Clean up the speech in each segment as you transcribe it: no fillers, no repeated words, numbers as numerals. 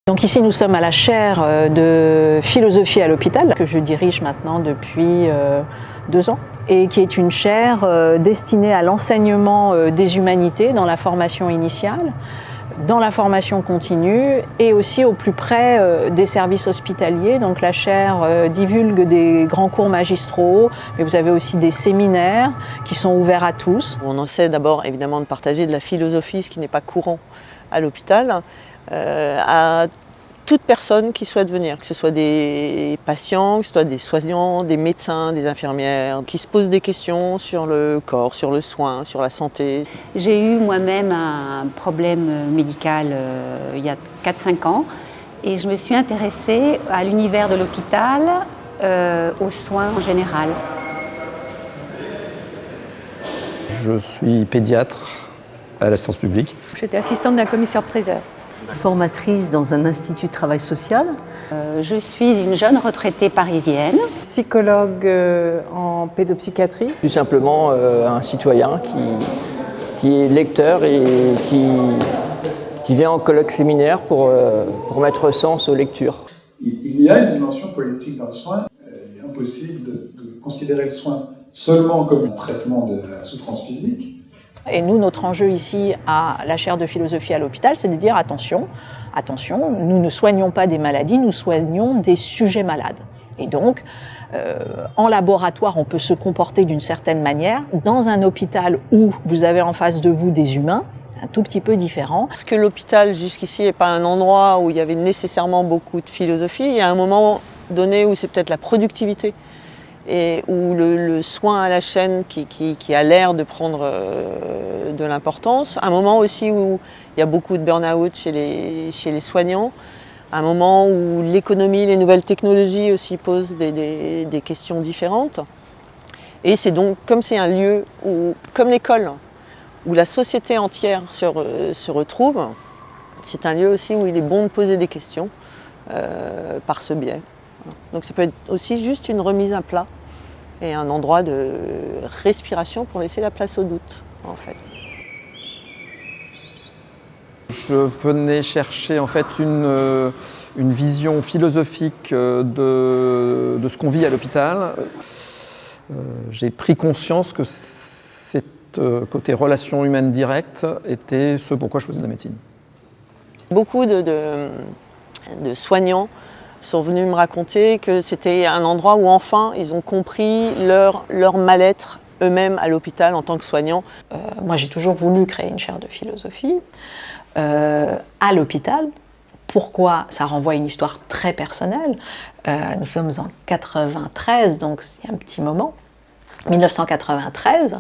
Donc ici nous sommes à la chaire de philosophie à l'hôpital que je dirige maintenant depuis 2 ans et qui est une chaire destinée à l'enseignement des humanités dans la formation initiale, dans la formation continue et aussi au plus près des services hospitaliers. Donc la chaire divulgue des grands cours magistraux, mais vous avez aussi des séminaires qui sont ouverts à tous. On essaie d'abord évidemment de partager de la philosophie, ce qui n'est pas courant à l'hôpital, à toute personne qui souhaite venir, que ce soit des patients, que ce soit des soignants, des médecins, des infirmières, qui se posent des questions sur le corps, sur le soin, sur la santé. J'ai eu moi-même un problème médical il y a 4-5 ans et je me suis intéressée à l'univers de l'hôpital, aux soins en général. Je suis pédiatre à l'assistance publique. J'étais assistante d'un commissaire-priseur. Formatrice dans un institut de travail social. Je suis une jeune retraitée parisienne. Psychologue en pédopsychiatrie. Tout simplement un citoyen qui est lecteur et qui vient en colloque séminaire pour mettre sens aux lectures. Il y a une dimension politique dans le soin. Il est impossible de considérer le soin seulement comme un traitement de la souffrance physique. Et nous, notre enjeu ici à la chaire de philosophie à l'hôpital, c'est de dire attention, nous ne soignons pas des maladies, nous soignons des sujets malades. Et donc, en laboratoire, on peut se comporter d'une certaine manière. Dans un hôpital où vous avez en face de vous des humains, un tout petit peu différent. Parce que l'hôpital, jusqu'ici, n'est pas un endroit où il y avait nécessairement beaucoup de philosophie. Il y a un moment donné où c'est peut-être la productivité et où le soin à la chaîne qui a l'air de prendre de l'importance. Un moment aussi où il y a beaucoup de burn-out chez les soignants. Un moment où l'économie, les nouvelles technologies aussi posent des questions différentes. Et c'est donc, comme c'est un lieu où, comme l'école, où la société entière se retrouve, c'est un lieu aussi où il est bon de poser des questions par ce biais. Donc ça peut être aussi juste une remise à plat et un endroit de respiration pour laisser la place au doute, en fait. Je venais chercher en fait une vision philosophique de ce qu'on vit à l'hôpital. J'ai pris conscience que cet côté relation humaine directe était ce pourquoi je faisais de la médecine. Beaucoup de soignants sont venus me raconter que c'était un endroit où enfin ils ont compris leur mal-être eux-mêmes à l'hôpital en tant que soignants. Moi j'ai toujours voulu créer une chaire de philosophie à l'hôpital. Pourquoi? Ça renvoie à une histoire très personnelle. Nous sommes en 93, donc c'est un petit moment. 1993,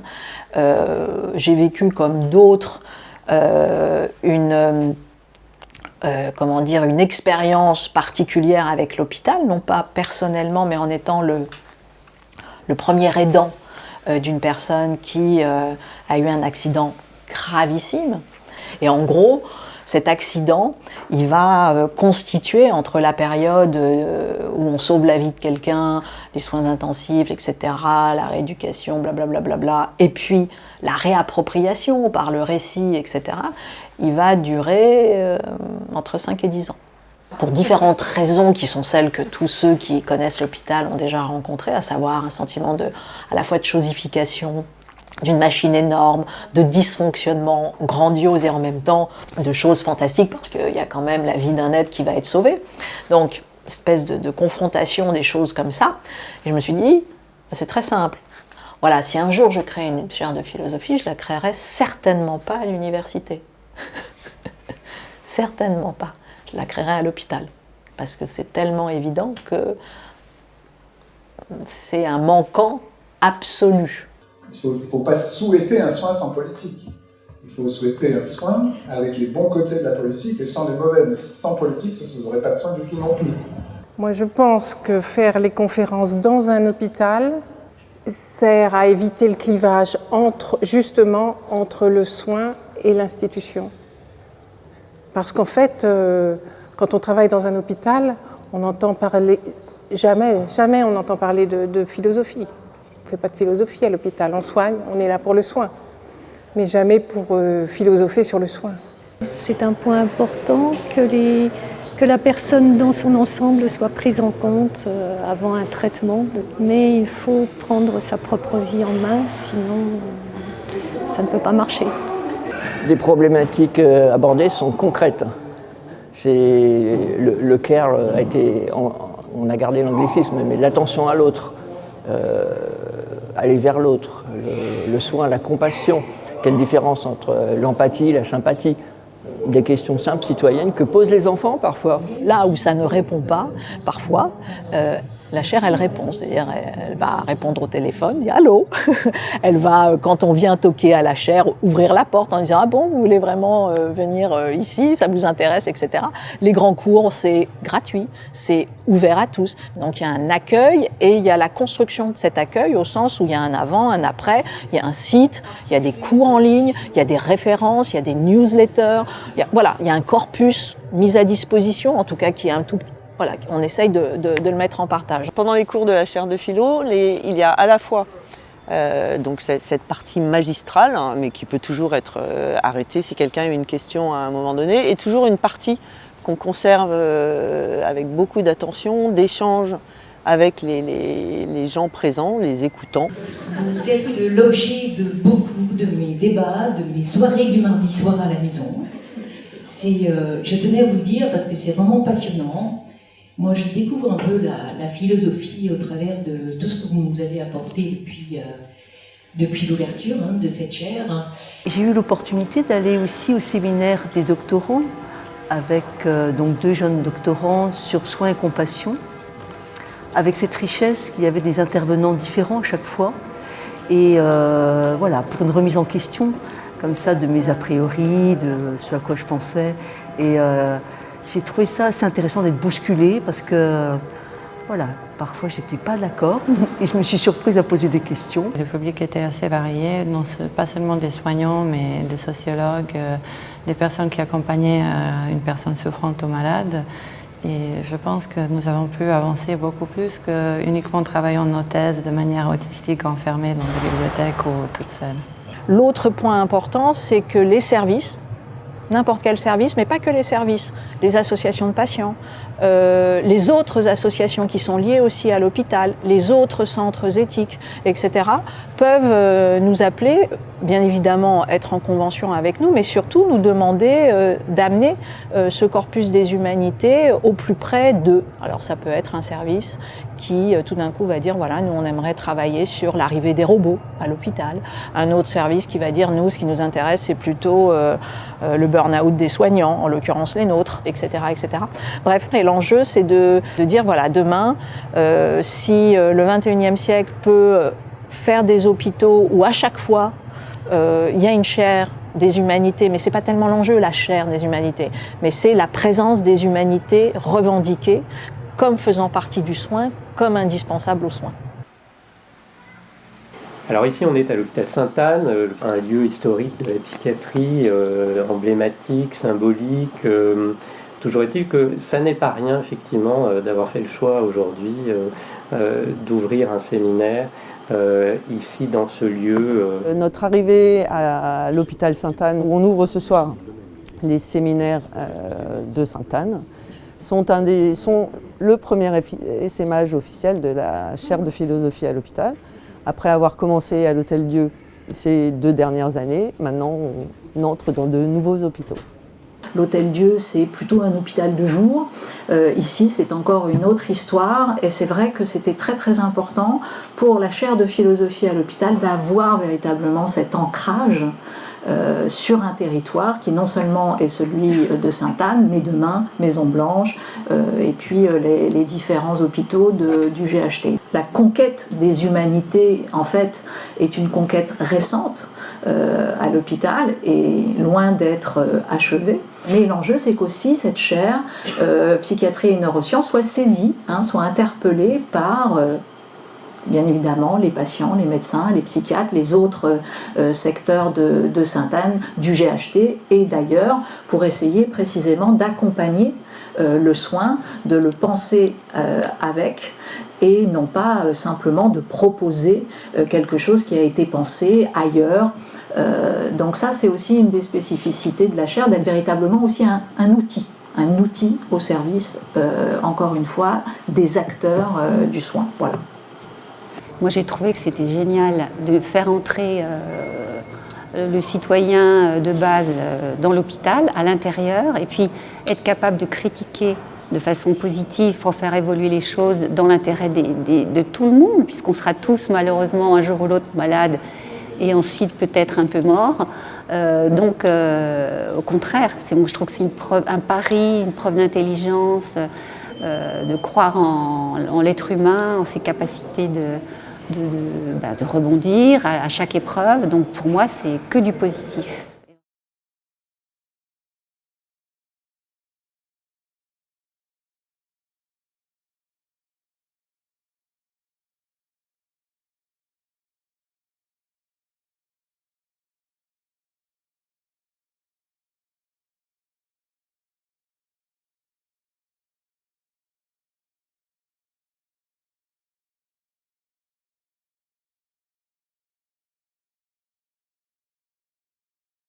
j'ai vécu comme d'autres une expérience particulière avec l'hôpital, non pas personnellement, mais en étant le premier aidant d'une personne qui a eu un accident gravissime. Et en gros, cet accident, il va constituer entre la période où on sauve la vie de quelqu'un, les soins intensifs, etc., la rééducation, blablabla, et puis la réappropriation par le récit, etc., il va durer entre 5 et 10 ans. Pour différentes raisons qui sont celles que tous ceux qui connaissent l'hôpital ont déjà rencontrées, à savoir un sentiment à la fois de chosification, d'une machine énorme, de dysfonctionnement grandiose et en même temps de choses fantastiques parce qu'il y a quand même la vie d'un être qui va être sauvé. Donc, espèce de confrontation des choses comme ça. Et je me suis dit, c'est très simple. Voilà, si un jour je crée une chaire de philosophie, je la créerai certainement pas à l'université. Certainement pas. Je la créerai à l'hôpital. Parce que c'est tellement évident que c'est un manquant absolu. Il ne faut pas souhaiter un soin sans politique. Il faut souhaiter un soin avec les bons côtés de la politique et sans les mauvais. Mais sans politique, vous n'aurez pas de soin du tout non plus. Moi, je pense que faire les conférences dans un hôpital sert à éviter le clivage justement entre le soin et l'institution. Parce qu'en fait, quand on travaille dans un hôpital, on entend parler, jamais on n'entend parler de philosophie. On ne fait pas de philosophie à l'hôpital, on soigne, on est là pour le soin, mais jamais pour philosopher sur le soin. C'est un point important que Que la personne dans son ensemble soit prise en compte avant un traitement, mais il faut prendre sa propre vie en main, sinon ça ne peut pas marcher. Les problématiques abordées sont concrètes. Le care a été, on a gardé l'anglicisme, mais l'attention à l'autre, aller vers l'autre, le soin, la compassion. Quelle différence entre l'empathie et la sympathie? Des questions simples, citoyennes, que posent les enfants parfois. Là où ça ne répond pas, parfois, la chaire, elle répond. C'est-à-dire, elle va répondre au téléphone, dire « Allô ?» Elle va, quand on vient toquer à la chaire, ouvrir la porte en disant « Ah bon, vous voulez vraiment venir ici, ça vous intéresse, etc. » Les grands cours, c'est gratuit, c'est ouvert à tous. Donc il y a un accueil et il y a la construction de cet accueil au sens où il y a un avant, un après, il y a un site, il y a des cours en ligne, il y a des références, il y a des newsletters. Il y a un corpus mis à disposition, en tout cas qui est un tout petit. Voilà, on essaye de le mettre en partage. Pendant les cours de la chaire de philo, il y a à la fois donc cette partie magistrale, hein, mais qui peut toujours être arrêtée si quelqu'un a une question à un moment donné, et toujours une partie qu'on conserve avec beaucoup d'attention, d'échange avec les gens présents, les écoutants. Vous êtes l'objet de beaucoup de mes débats, de mes soirées du mardi soir à la maison. Je tenais à vous le dire parce que c'est vraiment passionnant. Moi, je découvre un peu la philosophie au travers de tout ce que vous nous avez apporté depuis l'ouverture de cette chaire. J'ai eu l'opportunité d'aller aussi au séminaire des doctorants avec donc 2 jeunes doctorants sur soins et compassion, avec cette richesse qu'il y avait des intervenants différents à chaque fois. Et voilà, pour une remise en question, comme ça, de mes a priori, de ce à quoi je pensais. Et j'ai trouvé ça assez intéressant d'être bousculée parce que, voilà, parfois j'étais pas d'accord et je me suis surprise à poser des questions. Le public était assez varié, pas seulement des soignants, mais des sociologues, des personnes qui accompagnaient une personne souffrante ou malade. Et je pense que nous avons pu avancer beaucoup plus que uniquement travailler en hôtesse de manière autistique, enfermée dans des bibliothèques ou toute seule. L'autre point important, c'est que les services, n'importe quel service, mais pas que les services, les associations de patients, les autres associations qui sont liées aussi à l'hôpital, les autres centres éthiques, etc., peuvent nous appeler, bien évidemment être en convention avec nous, mais surtout nous demander d'amener ce corpus des humanités au plus près d'eux. Alors ça peut être un service qui tout d'un coup va dire voilà, nous on aimerait travailler sur l'arrivée des robots à l'hôpital. Un autre service qui va dire nous ce qui nous intéresse c'est plutôt le burn-out des soignants, en l'occurrence les nôtres, etc. etc. Bref, et l'enjeu c'est de dire voilà, demain si le 21e siècle peut faire des hôpitaux où à chaque fois il y a une chaire des humanités, mais ce n'est pas tellement l'enjeu, la chaire des humanités, mais c'est la présence des humanités revendiquées comme faisant partie du soin, comme indispensable aux soins. Alors ici on est à l'hôpital Sainte-Anne, un lieu historique de la psychiatrie, emblématique, symbolique. Toujours est-il que ça n'est pas rien effectivement d'avoir fait le choix aujourd'hui d'ouvrir un séminaire ici dans ce lieu. Notre arrivée à l'hôpital Sainte-Anne, où on ouvre ce soir les séminaires de Sainte-Anne, sont le premier essaimage officiel de la chaire de philosophie à l'hôpital. Après avoir commencé à l'Hôtel-Dieu ces 2 dernières années, maintenant on entre dans de nouveaux hôpitaux. L'Hôtel-Dieu, c'est plutôt un hôpital de jour. Ici, c'est encore une autre histoire. Et c'est vrai que c'était très très important pour la chaire de philosophie à l'hôpital d'avoir véritablement cet ancrage sur un territoire qui non seulement est celui de Sainte-Anne, mais demain Maison-Blanche et puis les différents hôpitaux du GHT. La conquête des humanités, en fait, est une conquête récente à l'hôpital et loin d'être achevée. Mais l'enjeu, c'est qu'aussi cette chaire psychiatrie et neurosciences soit saisie, soit interpellée par bien évidemment les patients, les médecins, les psychiatres, les autres secteurs de Sainte-Anne, du GHT et d'ailleurs pour essayer précisément d'accompagner le soin, de le penser avec et non pas simplement de proposer quelque chose qui a été pensé ailleurs. Donc ça, c'est aussi une des spécificités de la chaire, d'être véritablement aussi un outil un outil au service, encore une fois, des acteurs du soin. Voilà. Moi, j'ai trouvé que c'était génial de faire entrer le citoyen de base dans l'hôpital, à l'intérieur, et puis être capable de critiquer de façon positive pour faire évoluer les choses dans l'intérêt de tout le monde, puisqu'on sera tous malheureusement un jour ou l'autre malades et ensuite peut-être un peu morts. Au contraire, je trouve que c'est un pari, une preuve d'intelligence, de croire en l'être humain, en ses capacités de rebondir à chaque épreuve. Donc pour moi, c'est que du positif.